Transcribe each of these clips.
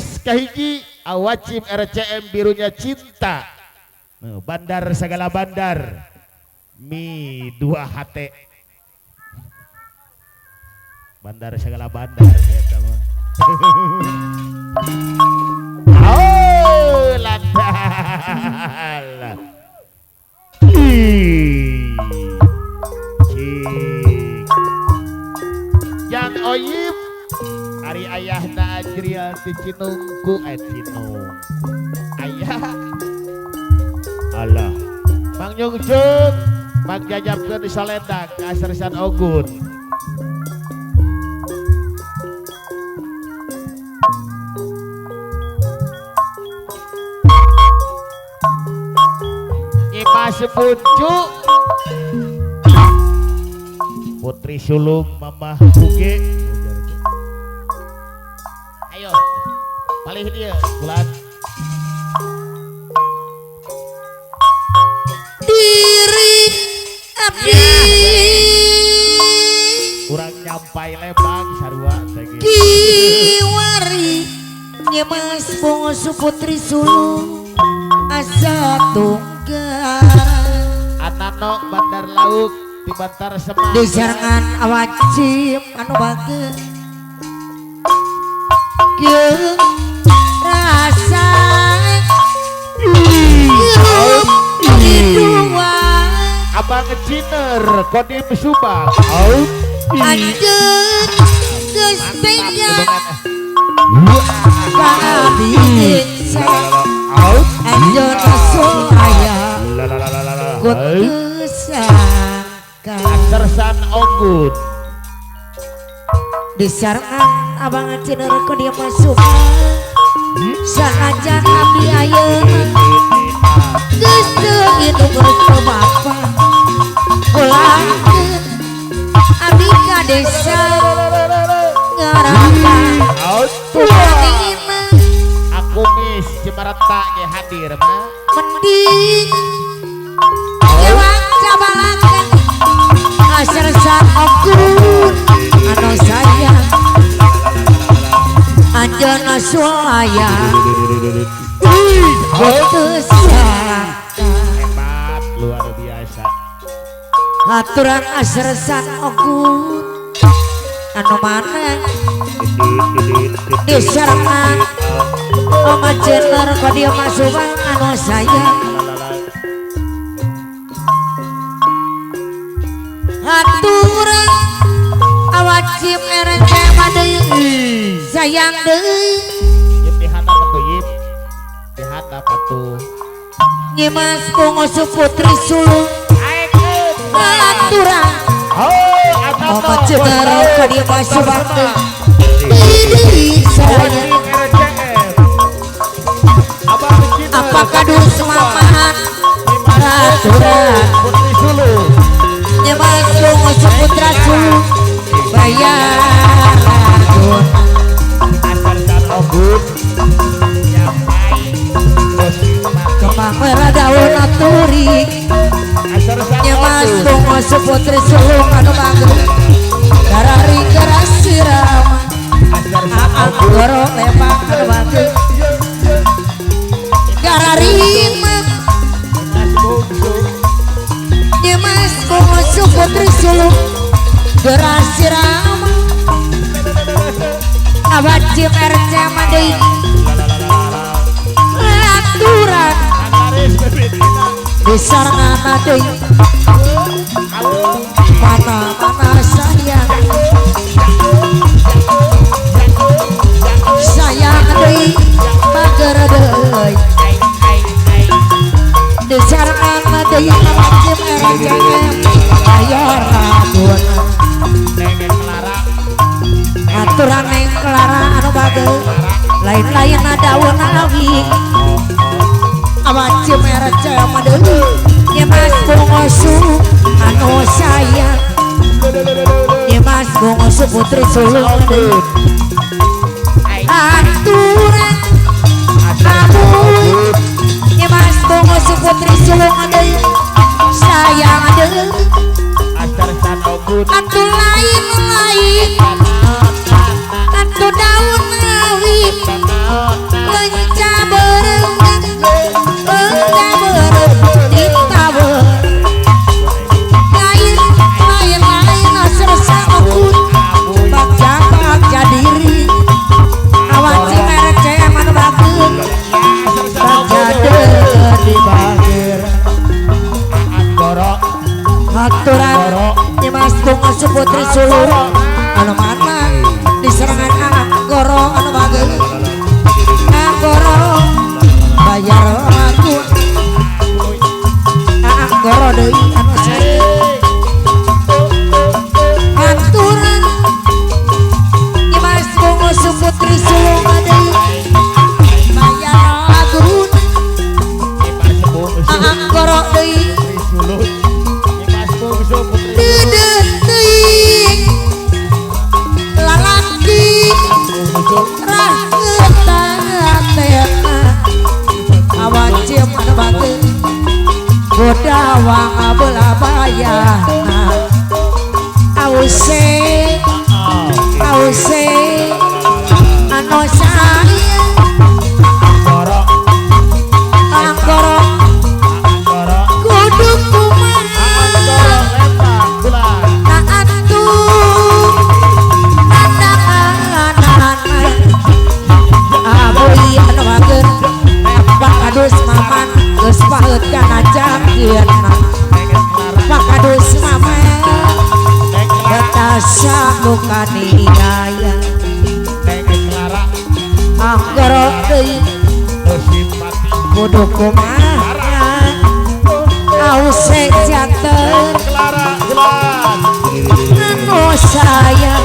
Bis kahiji awacim RCM birunya cinta. Bandar segala bandar. Mi 2HT. Bandar segala bandar eta mah. Oh, ladal. Yang oyib Ari ayahna Ajrial ti Cinungku Cinung ayah Allah Mang Nyungsung Mang Jajabkeun di Salendang Asresan Ogun Nyimas Buncu Putri Sulung Mamah Buge ayo palih dia bulan diri abdi kurang nyampai Lembang sarua kiwari Nyimas Bungsu Putri Sulung asa tunggal Anano Bandar Lauk di Bantar Semang di serangan awacim anu bageun ke rasa dua Abang Ciner Kodim Subang anjeun geus beda kabin anjeun sulaya kutusaka Sersan Ogun di sarangan abang Ciner ko dia masuk sanajan abdi ayeuna geus teu kitu ke bapak ulangkeun abdi ka desa ngarana pulanina aku mis Cimarata ge hadir mah mending ewang cabalakan asresan Ogun anu sayang anjeunna sulaya kutusaka hebat luar biasa aturan asresan Ogun anu mana disarangan Oma Ciner ka dia masubang anu sayang aturan awacim RCM deui sayang deui yip dihadap atuh yip dihadap atuh Nyimas Bungsu Putri Sulung aturan Oma Ciner ka dia masubang deui sayang apakah dus mamahan aturan Putri Sulung Nyimas Bungsu Putra Sulung bayar adun Sersan Ogun yang baik kembang merah daun aturi Nyimas Bungsu Putri Sulung anu bagus darari geras sirama goro lepang anu bagus gararima Nyimas Bungsu Putri Sulung geras sirama awacim RCM deui aturan disarangan deui mana sayang sayang deui mager deui disarangan deui awacim RCM bayar adun aturan neng Clara anu bageus lain-lain daun awi awacim RCM deui Nyimas Bungsu anu sayang Nyimas Bungsu Putri Sulung deui aturan amun Nyimas Bungsu Putri Sulung deui sayang deui Sersan Ogun atuh lain-lain atuh daun awi sawang belah bayana ause anu saya Gorok, anggoro gorok, kudu kumaha gorok, lempang, bulan. naatu nandangan aboy anu mager pakadus maman geus paeut kana jangkeunna pakadus maman betasa bukan niaya Clara, anggoro deui nu simpati. kudu kumaha ause janten Clara, bulan. anu saya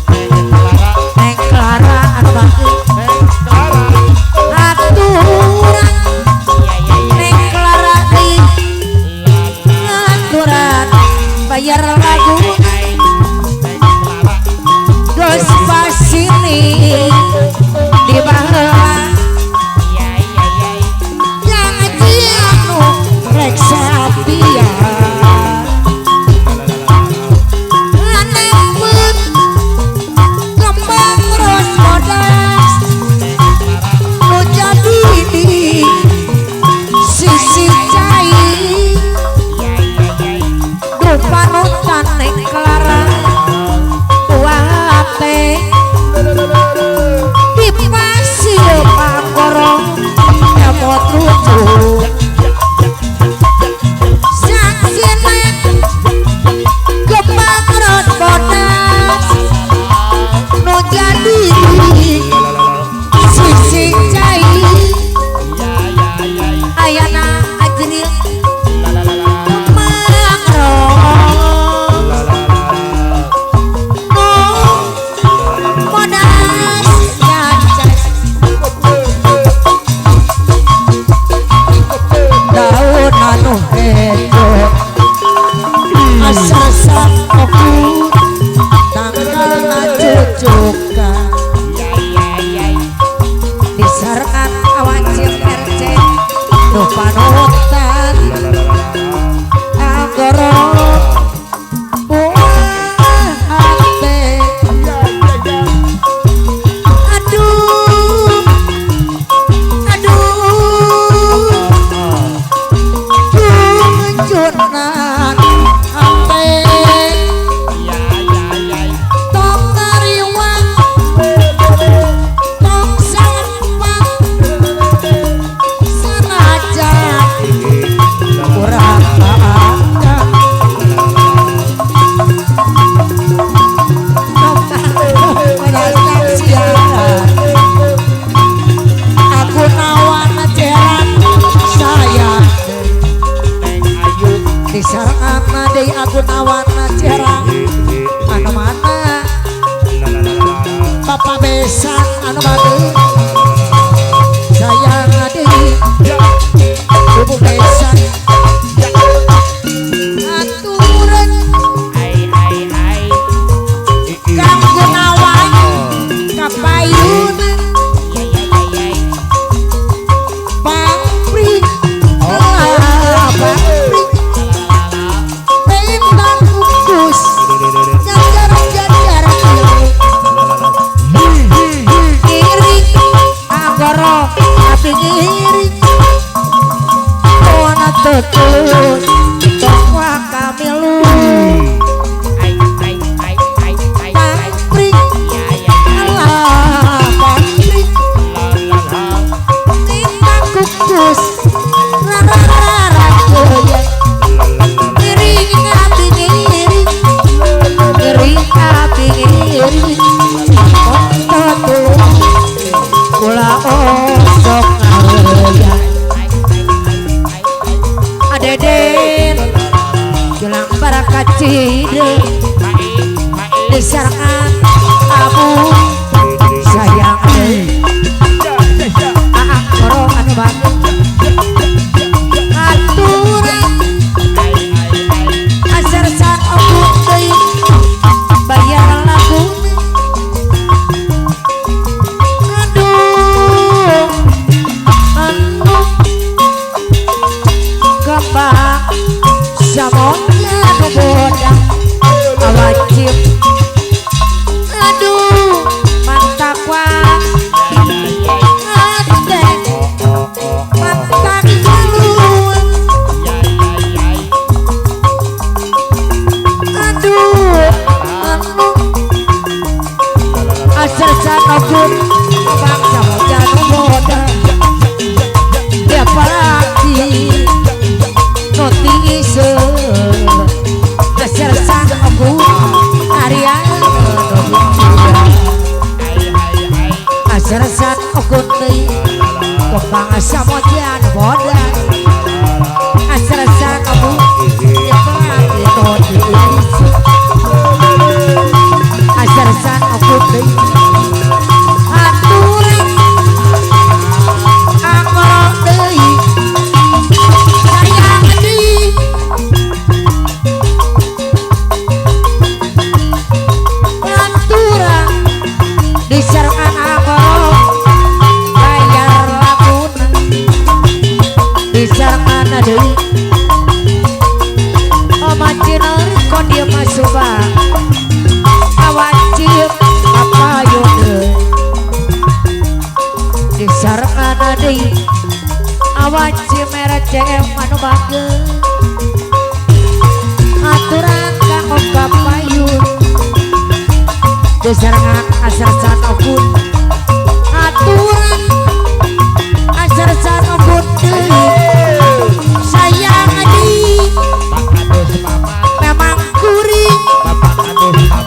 Clara, neng Clara anu bageus Clara. aturan neng Clara deui aturan bayar lagu geus pasini di baheula yang anu rek sapia aneh pun kembang ros modas nu jadi di sisi cai rupa nutan neng Clara wate di pasir pangkorong emot lucu saksina kembang ros bodas nu jadi sisi cai ayana ajril kembang ros modas nyacas daun anu hejo asal sakoku tanggal cucukan disarangan awajib RC nu panutan anggoro buah hati aduh junjunan hati tong ngariwang tong sangwang sanaja kurang akan menyesal siaran aku nawan jeran saya disarangan deui aku nawan jeran anu mana papa besan anu bageus sayang deui ibu besan aturan Kang Gunawan kapayun pangpring pangpring bintang kukus jajar-jajar iring anggoro api iring wana tetus tokwa kamilu pangpring alah pangpring bintang kukus rara-rara goyang iring api iring iring api iring konto tulung kula osok ngaweyan adede ogunei kembang samojan bodan asrasa kamu dikelat ditodis asrasa ogunei aturan angkoro deui sayang deui aturan diserangan angkoro bayar lakuna diserangan deui omacina kon dia masuba awajib apa yode diserangan deui awajib merah cem anu bage aturan kang kapayun diserangan asar sanobun aturan asar sanobun sayang adi memang kuring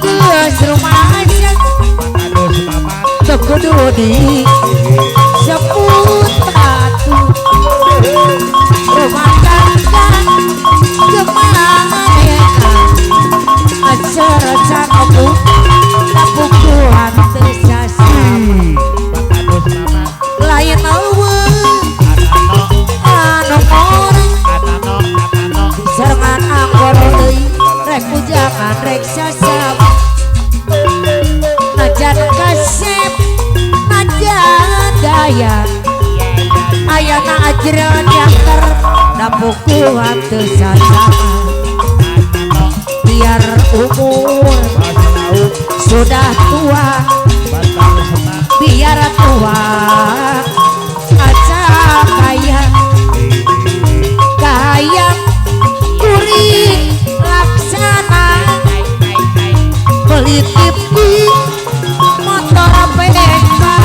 geus rumaja tekudu di seput atu rumah tangga kemana asar sanobun pukuhan tersasama lain anu orang serangan anggoro deui rek pujangan rek sasama najan kasep najan daya ayana ajreun yanter da pukuhan tersasama biar umur sudah tua biar tua aja kaya kaya kuring laksana beli TV motor Vespa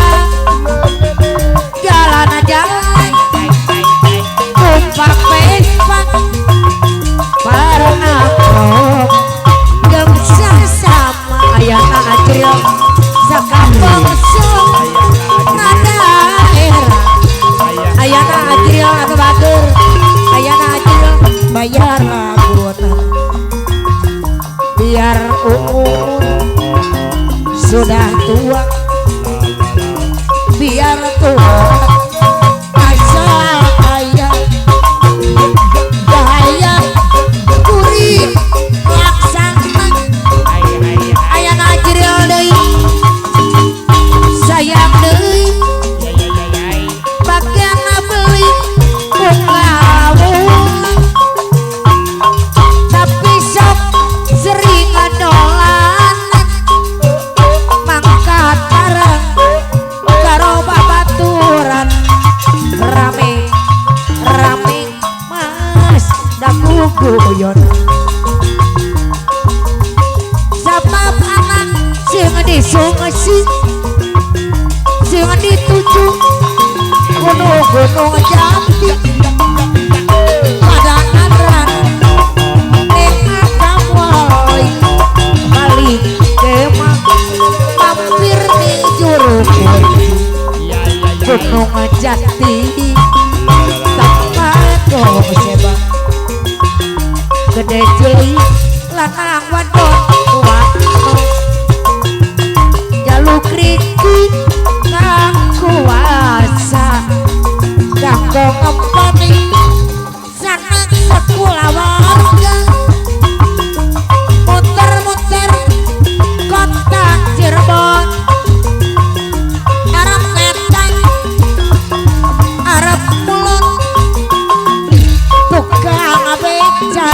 jalan-jalan kumpak Vespa para prok yang sama ayana ajril sakampung sung ngadaerah ayana ajril anu bager ayana ajril bayar laguna biar umur sudah tua biar tua asal kaya daya kuring laksana ayana ajril deui sayang deui bagian beli ungawung tapi sok sering dolanan mangkat bareng karo babaturan rame rame mas da guyon sabab anak sing disungsi sing dituju gunung-gunung Jambi pada adran enak kamoy balik kemah mampir di Juru Gunung Jati tempat kau seba gede jeli lanang wadon wadon jaluk riki kang kuasa kanggo ngempeni sanak sekula warga muter-muter kota Cirebon arep ngetang arep mulun tukang beca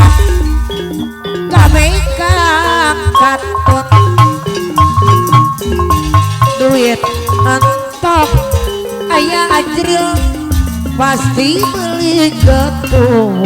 gawe kang katut duit entok aya ajril pasti beli getuan